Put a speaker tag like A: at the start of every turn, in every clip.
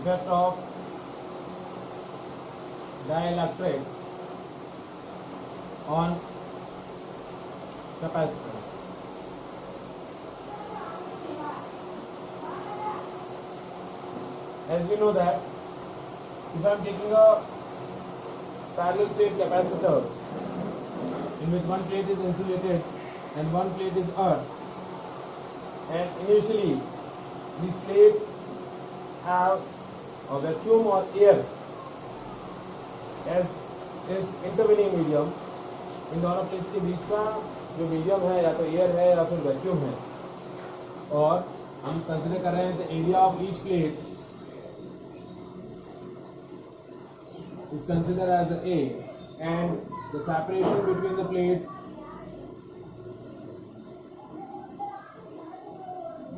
A: effect of dielectric on capacitance. As we know that if I am taking a parallel plate capacitor in which one plate is insulated and one plate is earth, and initially these plates have a vacuum or air as is intervening medium. इन दोनों plates के बीच का जो medium है या तो air है या फिर वैक्यूम है, और हम कंसिडर कर रहे हैं the area of each plate is considered as A and the separation between the plates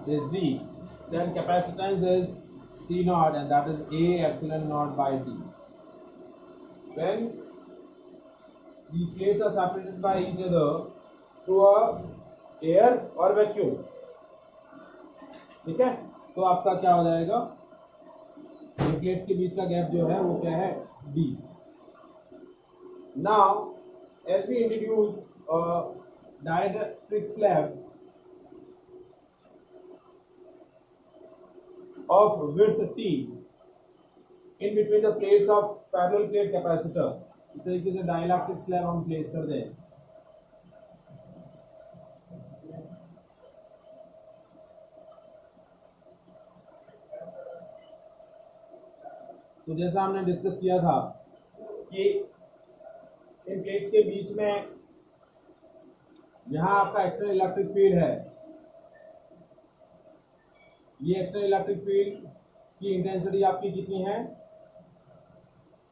A: is D, then capacitance is C naught and that is A epsilon naught by D. When these plates are separated by each other through a air or vacuum, ठीक है, तो आपका क्या हो जाएगा, ये plates के बीच का गैप जो है वो क्या है, D. Now, as we introduce a dielectric slab of width T in between the plates of parallel plate capacitor, इस तरीके से dielectric slab हम प्लेस कर दें, तो जैसा हमने डिस्कस किया था कि इन प्लेट्स के बीच में यहां आपका एक्सटर्नल इलेक्ट्रिक फील्ड है, ये एक्सटर्नल इलेक्ट्रिक फील्ड की इंटेंसिटी आपकी कितनी है,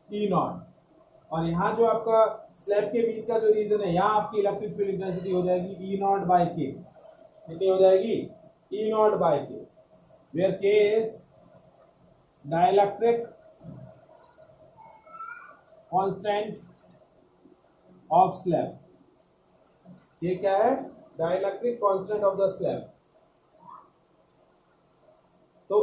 A: E नॉट, और यहाँ जो आपका स्लैब के बीच का जो रीजन है, यहाँ आपकी इलेक्ट्रिक फील्ड इंटेंसिटी हो जाएगी E नॉट बाई के, कितनी हो जाएगी, E नॉट बाई के, वेयर के is dielectric constant of slab, ये क्या है, dielectric constant of the slab. तो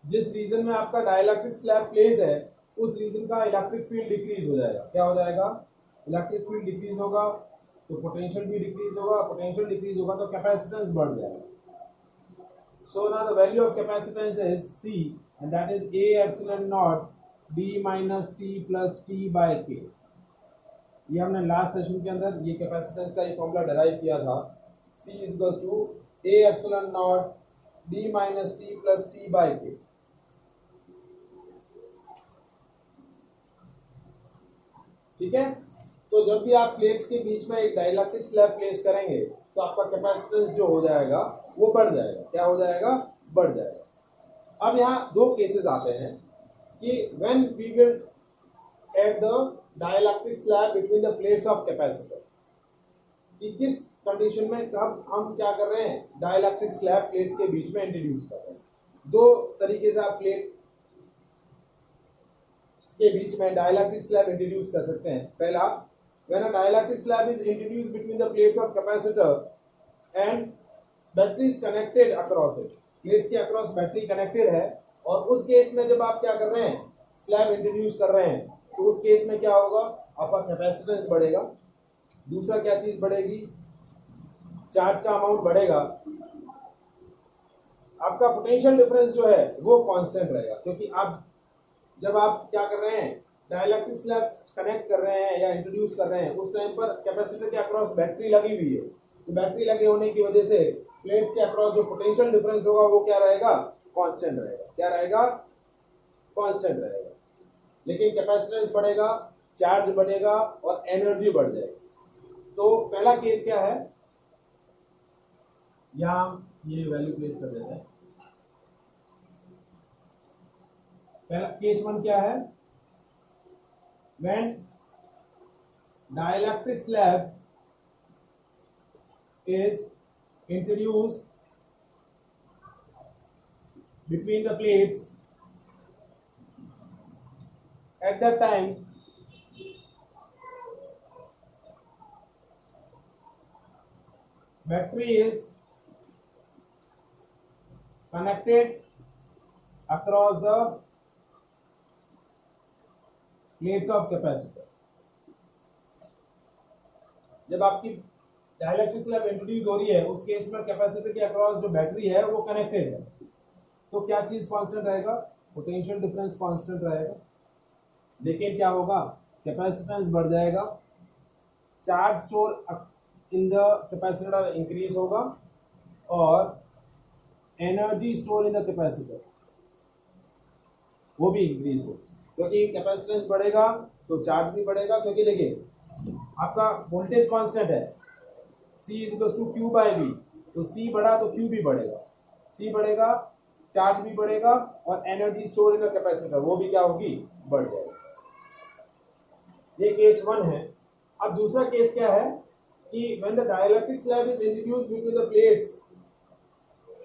A: जिस रीजन में आपका डाइलेक्ट्रिक स्लैब प्लेस है उस रीजन का इलेक्ट्रिक फील्ड डिक्रीज हो जाएगा, क्या हो जाएगा, इलेक्ट्रिक फील्ड डिक्रीज होगा तो पोटेंशियल भी डिक्रीज होगा, पोटेंशियल डिक्रीज होगा तो कैपेसिटेंस बढ़ जाएगा। So now the value of capacitance is C and that is A epsilon not D minus T plus T by K। ये हमने लास्ट सेशन के अंदर ये कैपेसिटेंस का ये फॉर्मूला डिराइव किया था, C is equals to A epsilon not D minus T plus T by K। ठीक है, तो जब भी आप प्लेट्स के बीच में एक डाइलेक्ट्रिक स्लैब प्लेस करेंगे तो आपका कैपेसिटेंस जो हो जाएगा वो बढ़ जाएगा, क्या हो जाएगा, बढ़ जाएगा। अब यहाँ दो केसेस आते हैं कि when we will add the dielectric slab between the plates of capacitor, कि किस कंडीशन में कब हम क्या कर रहे हैं, डाइलेक्ट्रिक स्लैब प्लेट्स के बीच में इंट्रोड्यूस कर रहे हैं। दो तरीके से आप प्लेट के बीच में डाइलेक्ट्रिक स्लैब इंट्रोड्यूस कर सकते हैं। पहला, when a dielectric slab is introduced between the plates of capacitor and battery is connected across it, plates के अक्रॉस बैटरी कनेक्टेड है, और उस केस में जब आप क्या कर रहे हैं, स्लैब इंट्रोड्यूस कर रहे हैं, तो उस केस में क्या होगा, आपका कैपेसिटेंस बढ़ेगा। दूसरा क्या चीज बढ़ेगी, चार्ज का अमाउंट बढ़ेगा, आपका पोटेंशियल डिफरेंस जो है वो कांस्टेंट रहेगा, क्योंकि आप जब आप क्या कर रहे हैं, डाइलेक्ट्रिक स्लैब कनेक्ट कर रहे हैं या इंट्रोड्यूस कर रहे हैं, उस टाइम पर कैपेसिटर के अक्रॉस बैटरी लगी हुई है, तो बैटरी लगे होने की वजह से प्लेट्स के अक्रॉस जो पोटेंशियल डिफरेंस होगा वो क्या रहेगा, कांस्टेंट रहेगा, क्या रहेगा, कांस्टेंट रहेगा। लेकिन कैपेसिटेंस बढ़ेगा, चार्ज बढ़ेगा और एनर्जी बढ़ जाएगी। तो पहला केस क्या है, यहां ये वैल्यू प्लेस कर देते हैं। पहला केस वन क्या है, when dielectric slab is introduced between the plates, at that time battery is connected across the plates of capacitor. जब आपकी डाइलेक्ट्रिक स्लैब इंट्रोड्यूस हो रही है उस केस में कैपेसिटर के अक्रॉस जो बैटरी है वो कनेक्टेड है, तो क्या चीज कांस्टेंट रहेगा? पोटेंशियल डिफरेंस कांस्टेंट रहेगा। लेकिन क्या होगा, कैपेसिटेंस बढ़ जाएगा, charge store in the capacitor increase होगा और energy store in the capacitor वो भी इंक्रीज होगा, क्योंकि कैपेसिटेंस बढ़ेगा तो चार्ज भी बढ़ेगा। क्योंकि देखिए आपका वोल्टेज कांस्टेंट है C is equal to Q by V, तो C बढ़ा तो Q भी बढ़ेगा, C बढ़ेगा, चार्ज भी बढ़ेगा और energy store in the capacitor वो भी क्या होगी, बढ़ जाएगी। ये केस 1 है। अब दूसरा केस क्या है कि when the dielectric slab is introduced between the plates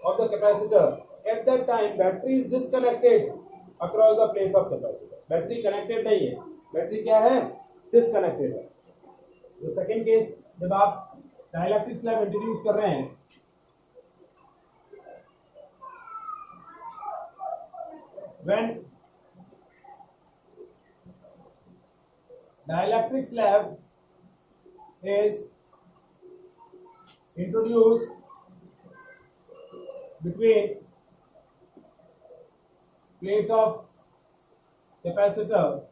A: of the capacitor, at that time battery is disconnected across the plates of capacitor। Battery connected नहीं है, बैटरी क्या है, डिसकनेक्टेड है। तो सेकंड केस जब आप डाइलेक्ट्रिक स्लैब इंट्रोड्यूस कर रहे हैं, when dielectric slab is introduced between plates of capacitor,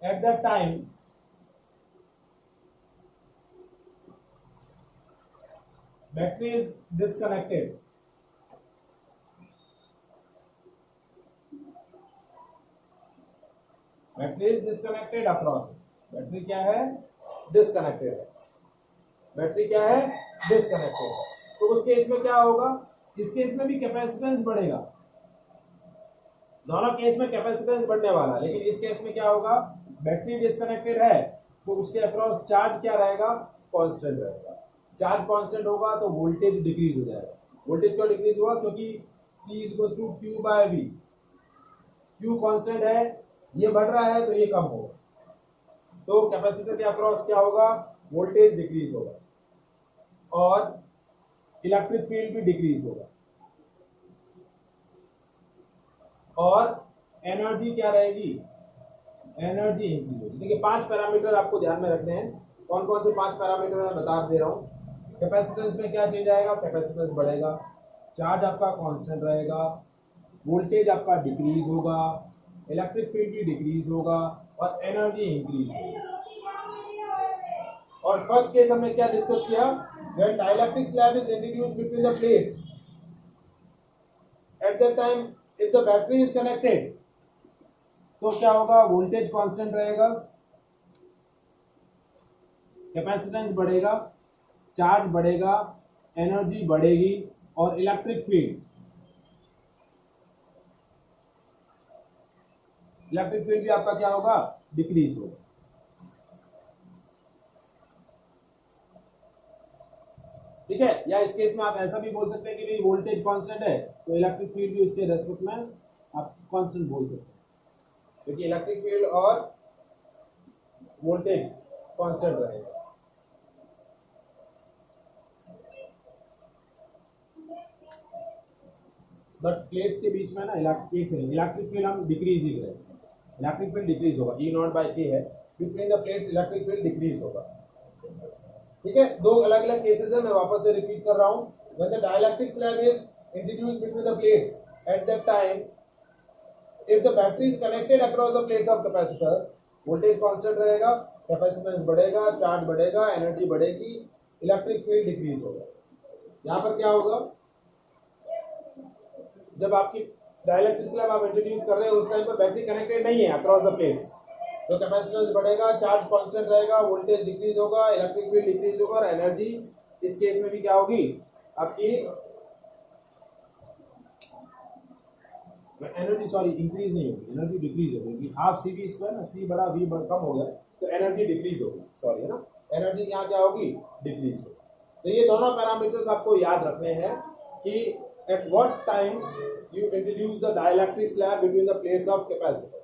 A: at that time battery is disconnected, battery is disconnected across. Battery क्या है, डिस्कनेक्टेड है, बैटरी क्या है, डिस्कनेक्टेड है। तो उस केस में क्या होगा, इस केस में भी कैपेसिटेंस बढ़ेगा, दोनों केस में कैपेसिटेंस बढ़ने वाला, लेकिन इस केस में क्या होगा, बैटरी डिस्कनेक्टेड है तो उसके अक्रॉस चार्ज क्या रहेगा, कांस्टेंट रहेगा। चार्ज कांस्टेंट होगा तो वोल्टेज डिक्रीज हो जाएगा। वोल्टेज क्यों डिक्रीज हुआ, क्योंकि C is equal to Q by V, Q constant है, ये बढ़ रहा है तो ये कम होगा, तो कैपेसिटर के अक्रॉस क्या होगा, वोल्टेज डिक्रीज होगा और इलेक्ट्रिक फील्ड भी डिक्रीज होगा और एनर्जी क्या रहेगी, एनर्जी इंक्रीज होगी। देखिए 5 पैरामीटर आपको ध्यान में रखने हैं। कौन कौन से 5 पैरामीटर मैं बता दे रहा हूँ। कैपेसिटेंस में क्या चेंज आएगा, कैपेसिटेंस बढ़ेगा, चार्ज आपका कांस्टेंट रहेगा, वोल्टेज आपका डिक्रीज होगा, इलेक्ट्रिक फील्ड भी डिक्रीज होगा और एनर्जी इंक्रीज होगी। और फर्स्ट केस हमने क्या डिस्कस किया, when dielectric slab is introduced between the plates, at that time if the battery is connected तो क्या होगा, वोल्टेज कांस्टेंट रहेगा, कैपेसिटेंस बढ़ेगा, चार्ज बढ़ेगा, एनर्जी बढ़ेगी और इलेक्ट्रिक फील्ड भी आपका क्या होगा, डिक्रीज होगा। ठीक है, या इस केस में आप ऐसा भी बोल सकते हैं कि भाई वोल्टेज कांस्टेंट है तो इलेक्ट्रिक फील्ड भी उसके रेस्पेक्ट में आप कांस्टेंट बोल सकते हैं, क्योंकि इलेक्ट्रिक फील्ड और वोल्टेज कांस्टेंट रहेगा। बट प्लेट्स के बीच में ना इलेक्ट्रिक फील्ड हम डिक्रीज ही करेंगे, इलेक्ट्रिक फील्ड डिक्रीज होगा, E नॉट बाय K है, between the plates electric field decrease होगा। ठीक है, दो अलग अलग केसेस है, मैं वापस से रिपीट कर रहा हूं। When the dielectric slab is introduced between the plates, at that time if the battery is connected across the plates of capacitor, voltage constant रहेगा, कैपेसिटेंस बढ़ेगा, चार्ज बढ़ेगा, एनर्जी बढ़ेगी, इलेक्ट्रिक फील्ड डिक्रीज होगा। यहां पर क्या होगा, जब आपकी डाइलेक्ट्रिक स्लैब आप इंट्रोड्यूस कर रहे हो उस टाइम पर बैटरी कनेक्टेड नहीं है अक्रॉस द प्लेट्स, तो कैपेसिटेंस बढ़ेगा, चार्ज कांस्टेंट रहेगा, वोल्टेज डिक्रीज होगा, इलेक्ट्रिक फील्ड डिक्रीज होगा और एनर्जी इस केस में भी क्या होगी, आपकी एनर्जी इंक्रीज नहीं होगी, एनर्जी डिक्रीज होगी। हाफ सी वी स्क्वायर ना, सी बड़ा वी कम हो गया तो एनर्जी डिक्रीज होगी, है ना, एनर्जी यहाँ क्या होगी, डिक्रीज होगी। तो ये दोनों पैरामीटर्स आपको याद रखने हैं कि at what time you introduce the dielectric slab between the plates of capacitor.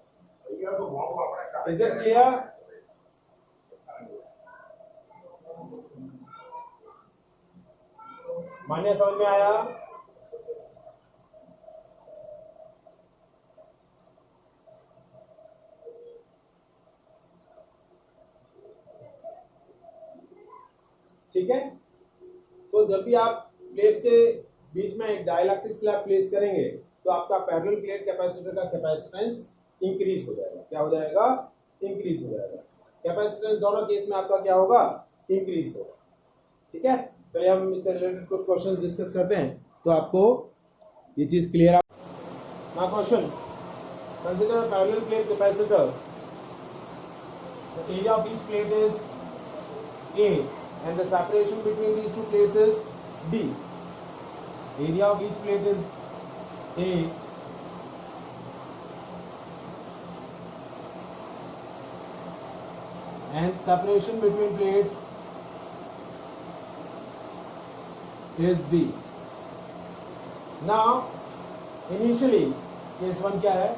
A: Is it clear? मान्य समझ में आया? ठीक है। तो जब भी आप प्लेट्स के बीच में एक डाइलेक्ट्रिक स्लैब प्लेस करेंगे तो आपका पैरेलल प्लेट कैपेसिटर का कैपेसिटेंस इंक्रीज हो जाएगा। क्या हो जाएगा? इंक्रीज हो जाएगा। कैपेसिटेंस दोनों केस में आपका क्या होगा? इंक्रीज होगा। ठीक है, चलिए हम इससे रिलेटेड कुछ क्वेश्चंस डिस्कस करते हैं तो आपको ये चीज क्लियर है। Now question, consider parallel plate capacitor, the area of each plate is A and the separation between these two plates is D. Area of each plate is A and separation between plates is B. Now initially case 1 क्या है?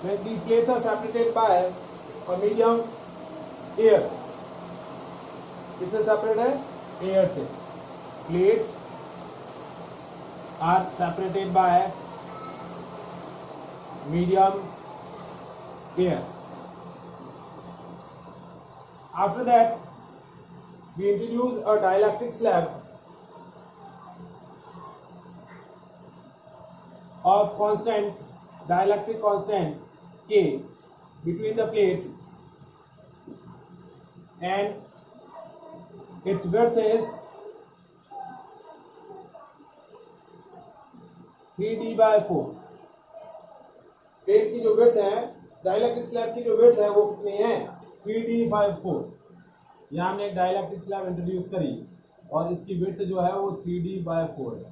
A: When these plates are separated by a medium air, किससे separate है? Air से। Plates are separated by medium air. After that we introduce a dielectric slab of constant dielectric constant K between the plates and its width is 3D/4। Plate की जो width है, dielectric slab की जो width है वो कितनी है? 3D/4। यहाँ हमने एक डाइलेक्ट्रिक स्लैब इंट्रोड्यूस करी और इसकी विड्थ जो है वो 3D/4 है।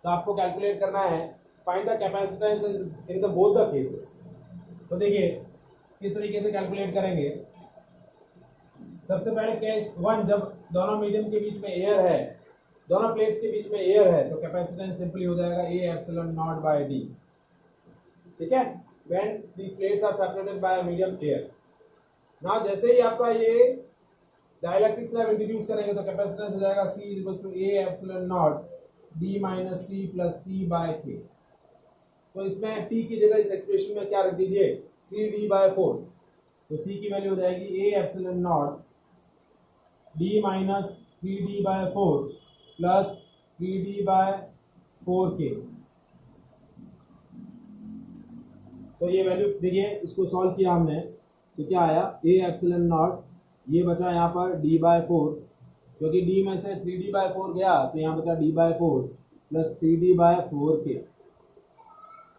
A: तो आपको कैलकुलेट करना है find the capacitance in the both the cases. तो देखिए किस तरीके से कैलकुलेट करेंगे। सबसे पहले केस 1, जब दोनों मीडियम के बीच में एयर है, दोनों प्लेट्स के बीच में एयर है, तो कैपेसिटेंस सिंपली हो जाएगा A/0/D। ठीक है, when these plates are separated by a medium air. Now जैसे ही आपका ये डाइलेक्ट्रिक स्लैब इंट्रोड्यूस करेंगे तो कैपेसिटेंस हो जाएगा C=A/0D - T + T/K। तो इसमें T की जगह इस एक्सप्रेशन में क्या रख दीजिए? 3D/4। तो C की वैल्यू हो जाएगी A/0D - 3D/4 + 3D/4K। तो ये वैल्यू देखिए, इसको सॉल्व किया हमने तो क्या आया? A/0, ये बचा यहाँ पर D/4, क्योंकि D में से 3D/4 गया तो यहाँ बचा D/4 + 3D/4K।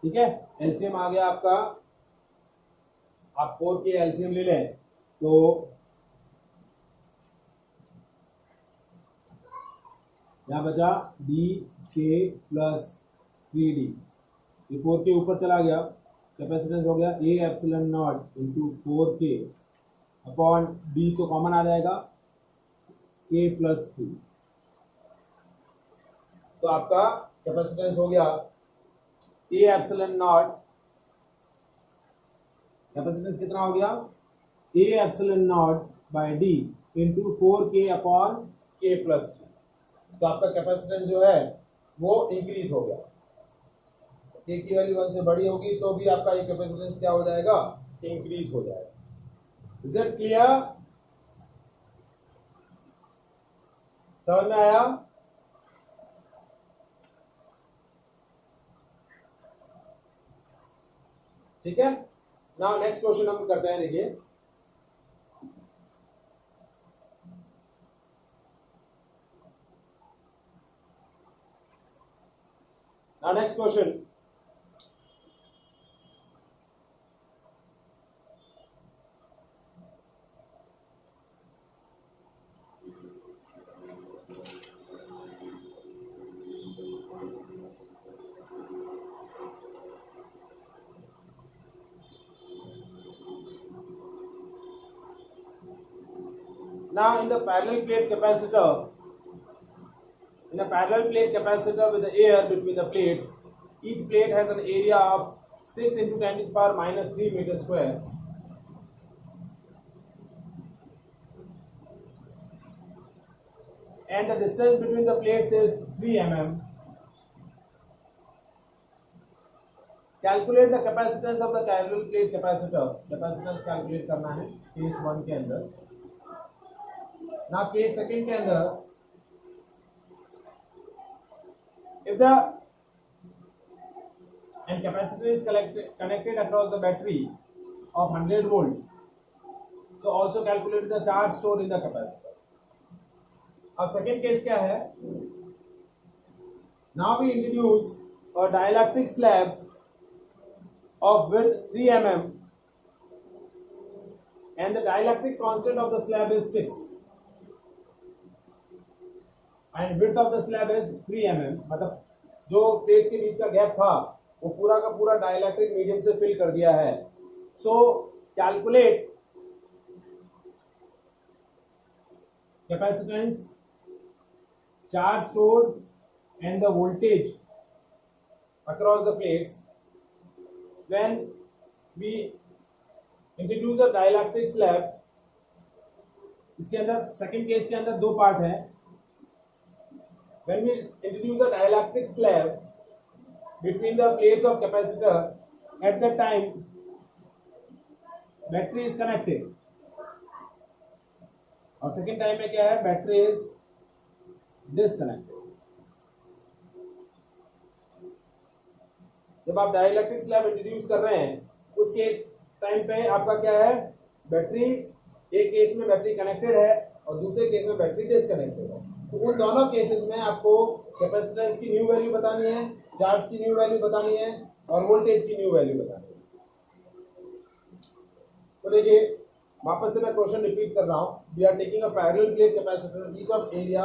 A: ठीक है, एलसीएम आ गया आपका। आप 4 के एलसीएम ले लें तो यहाँ बचा DK + 3D। ये 4K ऊपर चला गया, कैपेसिटेंस हो गया A/0 × 4K अपॉन D तो कॉमन आ जाएगा K + 3। तो आपका कैपेसिटेंस हो गया A/0, कैपेसिटेंस कितना हो गया? A/0/D × 4K upon K + 3। तो आपका कैपेसिटेंस जो है वो इंक्रीज हो गया। K की वैल्यू 1 से बड़ी होगी तो भी आपका ये कैपेसिटेंस क्या हो जाएगा? इंक्रीज हो जाएगा। Is it clear? समझ में आया? ठीक है, नाउ नेक्स्ट क्वेश्चन हम करते हैं। देखिए now next question, now in the parallel plate capacitor, in a parallel plate capacitor with the air between the plates, each plate has an area of 6 × 10⁻³ meter square and the distance between the plates is 3 mm. Calculate the capacitance of the parallel plate capacitor. Capacitance calculate करना है case 1 के अंदर। ना case 2 के अंदर if the and capacitor is connected across the battery of 100 volt, so also calculate the charge stored in the capacitor. अब second case क्या है, now we introduce a dielectric slab of width 3 mm and the dielectric constant of the slab is 6 and width of the slab is 3 mm, मतलब जो plates के बीच का gap था वो पूरा का पूरा डाइलेक्ट्रिक मीडियम से फिल कर दिया है. सो calculate capacitance, charge stored and the voltage across the plates when we introduce a dielectric slab. इसके अंदर सेकेंड केस के अंदर दो पार्ट है. When we introduce a dielectric slab between the plates of capacitor, at that time battery is connected और second time में क्या है, बैटरी इज डिसकनेक्टेड. जब आप डाइलेक्ट्रिक स्लैब इंट्रोड्यूस कर रहे हैं उस केस टाइम पे आपका क्या है, बैटरी, एक केस में बैटरी कनेक्टेड है और दूसरे केस में बैटरी डिसकनेक्टेड है. तो उन दोनों केसेस में आपको कैपेसिटेंस की न्यू वैल्यू बतानी है, चार्ज की न्यू वैल्यू बतानी है और वोल्टेज की न्यू वैल्यू बतानी है. तो देखिए वापस से मैं क्वेश्चन रिपीट कर रहा हूं. We are taking a parallel plate capacitor, each of area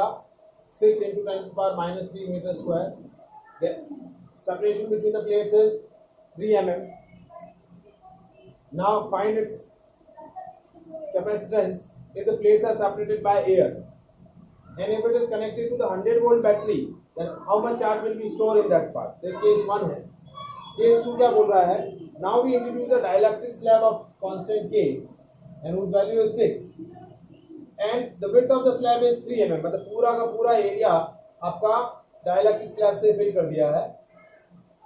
A: 6 × 10⁻³ metre square. Separation between the plates is 3 mm. Now find its capacitance if the plates are separated by air, and if it is connected to the 100 volt battery, then how much charge will be stored in that part. That case 1 है. Case 2 क्या बोल रहा है, now we introduce a dielectric slab of constant K and whose value is 6 and the width of the slab is 3 mm. मतलब पूरा का पूरा area आपका डाइलेक्ट्रिक स्लैब से फिल कर दिया है.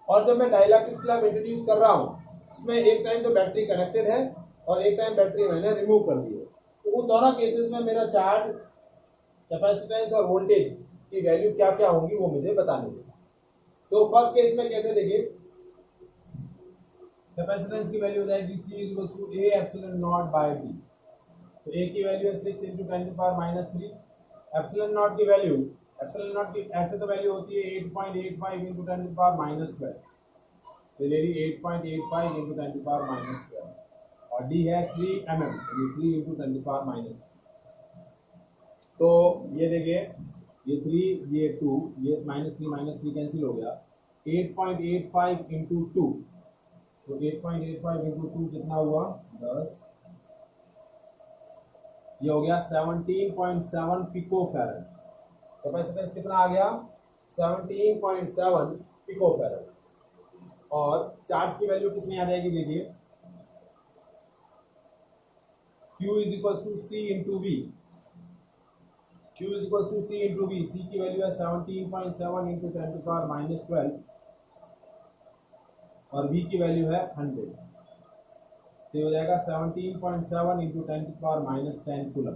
A: और जब मैं डाइलेक्ट्रिक स्लैब इंट्रोड्यूस कर रहा हूँ उसमें एक टाइम तो बैटरी कनेक्टेड है और एक टाइम बैटरी मैंने रिमूव कर दी है. तो उन दोनों केसेस में मेरा चार्ज, कैपेसिटेंस और वोल्टेज की वैल्यू क्या क्या होंगी वो मुझे बतानी है. तो फर्स्ट केस में कैसे देखिए, कैपेसिटेंस की वैल्यू हो जाएगी C = A ε0/d. तो A की वैल्यू है 6 × 10⁻³ एप्सिलॉन नॉट की वैल्यू, एप्सिलॉन नॉट की ऐसे तो वैल्यू होती है 8.85 × 10⁻². तो ले ली 8.85 × 10⁻² और d है 3 mm, 3 × 10⁻². तो ये देखिए ये 3 ये 2 ये -3 कैंसिल हो गया. 8.85 × 2, तो 8.85 × 2 कितना हुआ 10. ये हो गया 17.7 पिको फैरड. कैपेसिटेंस कितना आ गया 17.7 पिको फैरड. और चार्ज की वैल्यू कितनी आ जाएगी देखिए, Q = C × V. Q = C × V. C की वैल्यू है 17.7 × 10⁻12 और V की वैल्यू है 100. तो हो जाएगा 17.7 × 10⁻10 कूलम.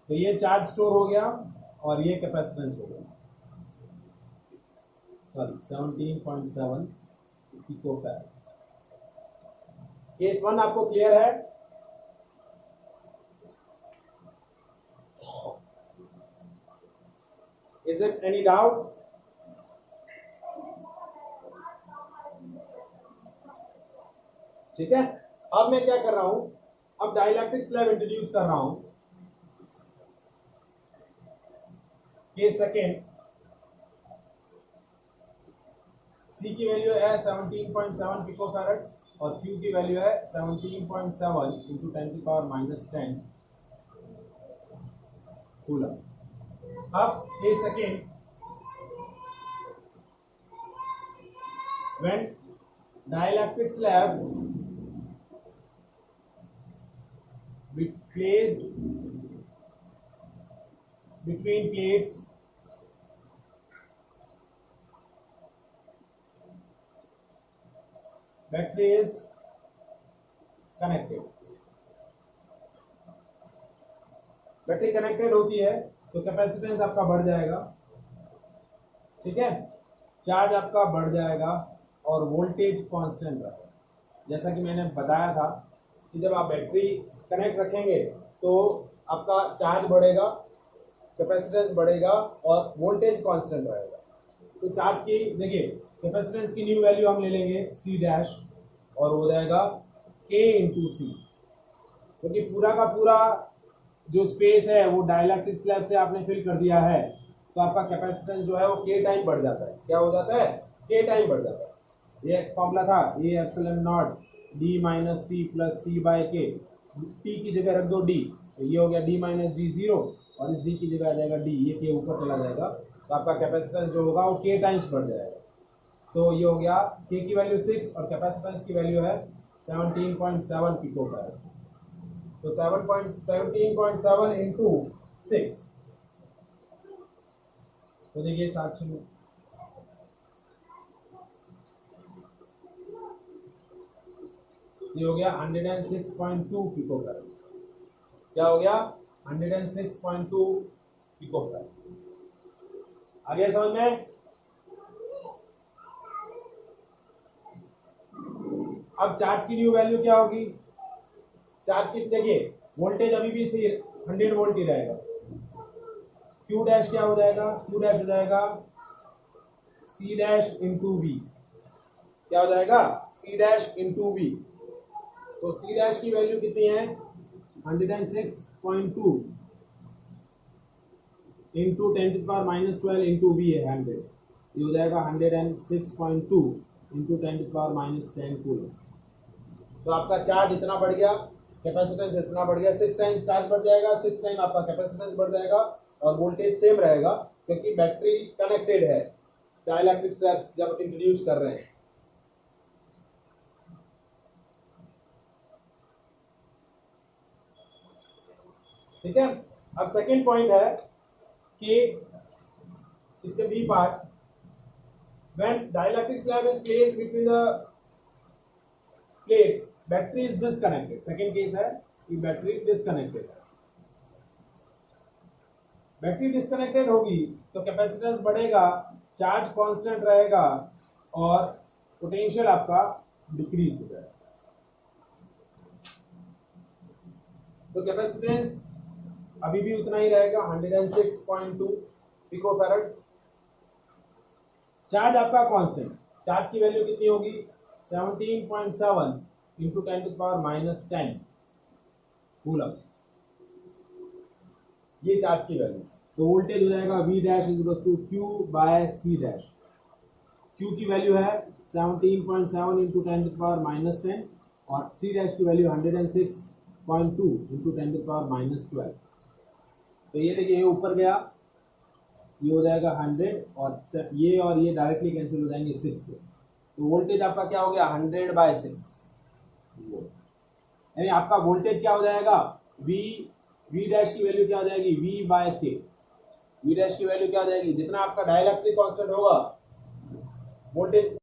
A: तो ये चार्ज स्टोर हो गया और ये कैपेसिटेंस हो गया, सॉरी 17.7 पिको फैरड. केस 1 आपको क्लियर है. Is it any doubt? ठीक है. अब मैं क्या कर रहा हूं, अब डाइलेक्ट्रिक स्लैब इंट्रोड्यूस कर रहा हूं. केस सेकेंड, C की वैल्यू है 17.7 पिको फैरड और Q की वैल्यू है 17.7 × 10⁻10 कूलम. अब case second, when dielectric slab be placed between plates battery is connected. Battery connected होती है तो कैपेसिटेंस आपका बढ़ जाएगा. ठीक है. चार्ज आपका बढ़ जाएगा और वोल्टेज कांस्टेंट रहेगा। जैसा कि मैंने बताया था कि जब आप बैटरी कनेक्ट रखेंगे तो आपका चार्ज बढ़ेगा, कैपेसिटेंस बढ़ेगा और वोल्टेज कांस्टेंट रहेगा। तो चार्ज की देखिए कैपेसिटेंस की न्यू वैल्यू हम ले लेंगे सी डैश और हो जाएगा के इंटू सी, क्योंकि पूरा का पूरा जो स्पेस है वो डाइलेक्ट्रिक स्लैब से आपने फिल कर दिया है, तो आपका कैपेसिटेंस जो है वो के टाइम बढ़ जाता है। क्या हो जाता है? के टाइम बढ़ जाता है। ये फॉर्मूला था A epsilon not D minus T plus T by के, टी की जगह रख दो डी, तो ये हो गया डी माइनस डी जीरो और इस डी की जगह आ जाएगा डी, ये के ऊपर चला जाएगा, तो आपका कैपेसिटेंस जो होगा वो के टाइम्स बढ़ जाएगा। तो ये हो गया के की वैल्यू 6 और कैपेसिटेंस की वैल्यू है 17.7 पिको फैराड। तो 17.7 इंटू 6, तो देखिए 7 ये हो गया 106.2 पिको फैराड। क्या हो गया? 106.2 पिको फैराड। आ गया समझ में? अब चार्ज की न्यू वैल्यू क्या होगी? चार्ज की देखिए वोल्टेज अभी भी 100 वोल्ट ही रहेगा। क्यू डैश क्या हो जाएगा? क्यू डैश हो जाएगा सी डैश इंटू वी। क्या हो जाएगा? C dash into V. तो सी डैश की वैल्यू कितनी है? 106.2 इंटू 10⁻12 इंटू वी है 100, ये हो जाएगा 106.2 इंटू 10⁻10 कूलम। तो आपका चार्ज इतना बढ़ गया, कैपेसिटेंस इतना बढ़ गया, 6 टाइम्स चार्ज बढ़ जाएगा, 6 टाइम आपका कैपेसिटेंस बढ़ जाएगा और वोल्टेज सेम रहेगा, क्योंकि बैटरी कनेक्टेड है। डाइलेक्ट्रिक स्लैब्स जब इंट्रोड्यूस कर रहे हैं, ठीक है। अब सेकेंड पॉइंट है कि इसके B part, when dielectric slab is placed between the plates battery is disconnected. Second case है कि बैटरी डिस्कनेक्टेड है। बैटरी डिस्कनेक्टेड होगी तो कैपेसिटेंस बढ़ेगा, चार्ज कांस्टेंट रहेगा और पोटेंशियल आपका डिक्रीज हो जाएगा। तो कैपेसिटेंस अभी भी उतना ही रहेगा 106.2 पिको फैराड। चार्ज आपका कांस्टेंट, चार्ज की वैल्यू कितनी होगी? 17.7 इंटू 10⁻10 कूलम, ये चार्ज की वैल्यू। तो वोल्टेज हो जाएगा V dash is equal to Q by C dash. Q की वैल्यू है 17.7 इंटू 10⁻10 और सी डैश की वैल्यू 106.2 इंटू 10⁻12। तो ये देखिए ये ऊपर गया, ये हो जाएगा 100 और ये डायरेक्टली कैंसिल हो जाएंगे 6 से। तो वोल्टेज आपका क्या हो गया? 100/6, यानी आपका वोल्टेज क्या हो जाएगा? वी डैश की वैल्यू क्या हो जाएगी? वी बाय के। वी डैश की वैल्यू क्या हो जाएगी? जितना आपका डाइलेक्ट्रिक कांस्टेंट होगा वोल्टेज